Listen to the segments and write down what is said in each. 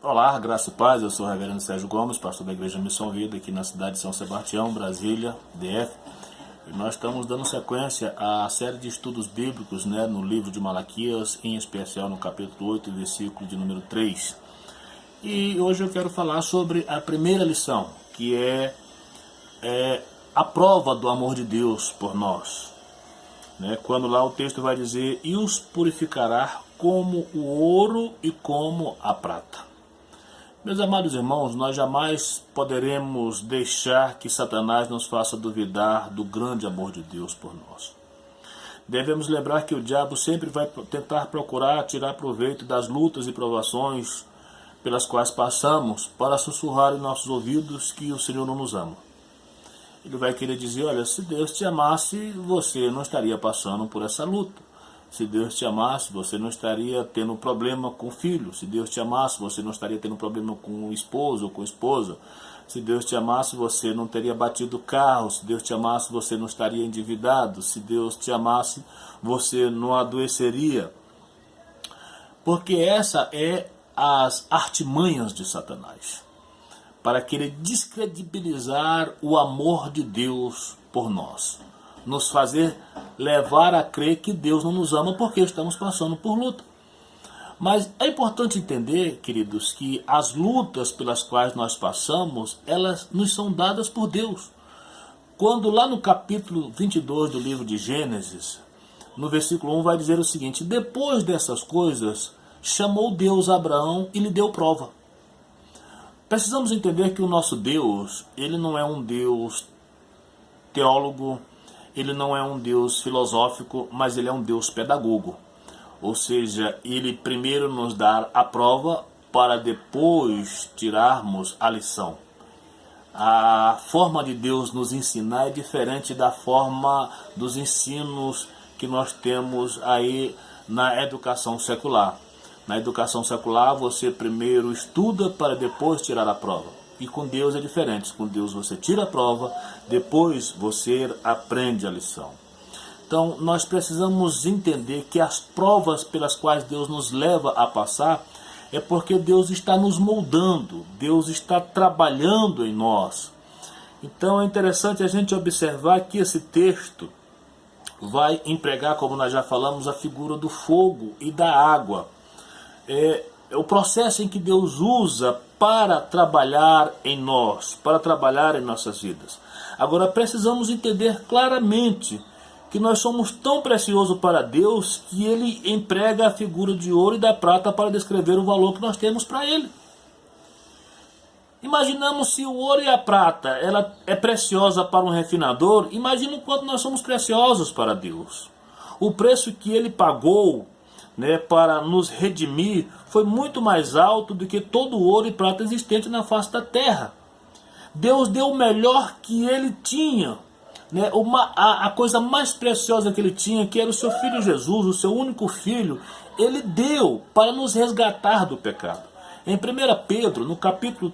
Olá, graça e paz, eu sou o reverendo Sérgio Gomes, pastor da Igreja Missão Vida, aqui na cidade de São Sebastião, Brasília, DF. E nós estamos dando sequência à série de estudos bíblicos, no livro de Malaquias, em especial no capítulo 8, versículo de número 3. E hoje eu quero falar sobre a primeira lição, que é a prova do amor de Deus por nós. Quando lá o texto vai dizer, e os purificará como o ouro e como a prata. Meus amados irmãos, nós jamais poderemos deixar que Satanás nos faça duvidar do grande amor de Deus por nós. Devemos lembrar que o diabo sempre vai tentar procurar tirar proveito das lutas e provações pelas quais passamos para sussurrar em nossos ouvidos que o Senhor não nos ama. Ele vai querer dizer, olha, se Deus te amasse, você não estaria passando por essa luta. Se Deus te amasse, você não estaria tendo problema com o filho. Se Deus te amasse, você não estaria tendo problema com o esposo ou com a esposa. Se Deus te amasse, você não teria batido o carro. Se Deus te amasse, você não estaria endividado. Se Deus te amasse, você não adoeceria. Porque essa é as artimanhas de Satanás, para querer descredibilizar o amor de Deus por nós. Nos fazer levar a crer que Deus não nos ama porque estamos passando por luta. Mas é importante entender, queridos, que as lutas pelas quais nós passamos, elas nos são dadas por Deus. Quando lá no capítulo 22 do livro de Gênesis, no versículo 1 vai dizer o seguinte, depois dessas coisas, chamou Deus Abraão e lhe deu prova. Precisamos entender que o nosso Deus, ele não é um Deus teólogo, ele não é um Deus filosófico, mas ele é um Deus pedagogo. Ou seja, ele primeiro nos dá a prova para depois tirarmos a lição. A forma de Deus nos ensinar é diferente da forma dos ensinos que nós temos aí na educação secular. Na educação secular você primeiro estuda para depois tirar a prova. E com Deus é diferente. Com Deus você tira a prova, depois você aprende a lição. Então nós precisamos entender que as provas pelas quais Deus nos leva a passar é porque Deus está nos moldando, Deus está trabalhando em nós. Então é interessante a gente observar que esse texto vai empregar, como nós já falamos, a figura do fogo e da água. É o processo em que Deus usa para trabalhar em nós, para trabalhar em nossas vidas. Agora precisamos entender claramente que nós somos tão preciosos para Deus que Ele emprega a figura de ouro e da prata para descrever o valor que nós temos para Ele. Imaginamos se o ouro e a prata ela é preciosa para um refinador, imagina o quanto nós somos preciosos para Deus. O preço que Ele pagou para nos redimir foi muito mais alto do que todo o ouro e prata existente na face da terra. Deus deu o melhor que Ele tinha, a coisa mais preciosa que Ele tinha, que era o seu Filho Jesus, o seu único Filho, Ele deu para nos resgatar do pecado. Em 1 Pedro, no capítulo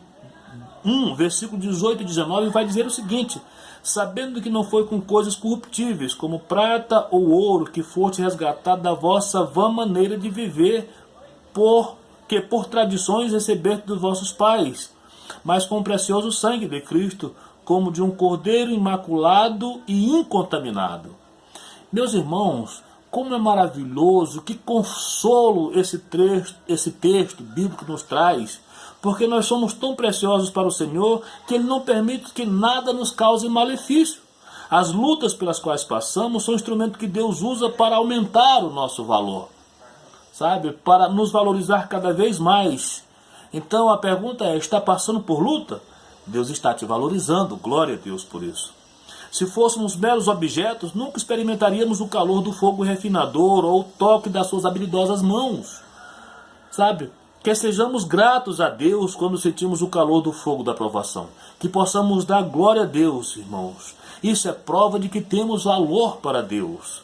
1, versículo 18 e 19, vai dizer o seguinte, sabendo que não foi com coisas corruptíveis, como prata ou ouro, que foste resgatado da vossa vã maneira de viver, que por tradições recebeste dos vossos pais, mas com o precioso sangue de Cristo, como de um cordeiro imaculado e incontaminado. Meus irmãos, como é maravilhoso, que consolo esse texto bíblico nos traz, porque nós somos tão preciosos para o Senhor que Ele não permite que nada nos cause malefício. As lutas pelas quais passamos são instrumentos que Deus usa para aumentar o nosso valor, para nos valorizar cada vez mais. Então a pergunta é, está passando por luta? Deus está te valorizando, glória a Deus por isso. Se fôssemos meros objetos, nunca experimentaríamos o calor do fogo refinador ou o toque das suas habilidosas mãos. Que sejamos gratos a Deus quando sentimos o calor do fogo da provação. Que possamos dar glória a Deus, irmãos. Isso é prova de que temos valor para Deus.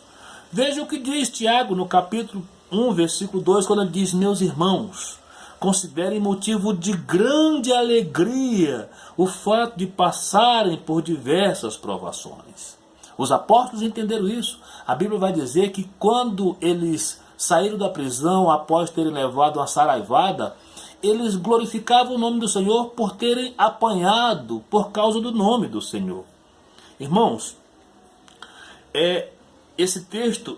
Veja o que diz Tiago no capítulo 1, versículo 2, quando ele diz, meus irmãos, considerem motivo de grande alegria o fato de passarem por diversas provações. Os apóstolos entenderam isso. A Bíblia vai dizer que quando eles saíram da prisão após terem levado uma saraivada, eles glorificavam o nome do Senhor por terem apanhado por causa do nome do Senhor. Irmãos, esse texto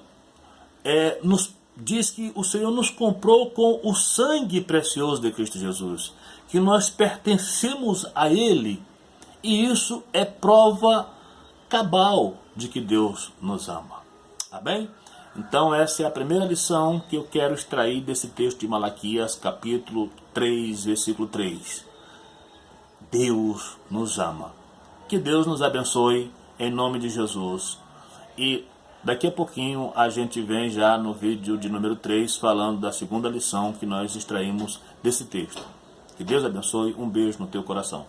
nos diz que o Senhor nos comprou com o sangue precioso de Cristo Jesus, que nós pertencemos a Ele, e isso é prova cabal de que Deus nos ama. Tá bem? Então essa é a primeira lição que eu quero extrair desse texto de Malaquias, capítulo 3, versículo 3. Deus nos ama. Que Deus nos abençoe em nome de Jesus. E daqui a pouquinho a gente vem já no vídeo de número 3 falando da segunda lição que nós extraímos desse texto. Que Deus abençoe. Um beijo no teu coração.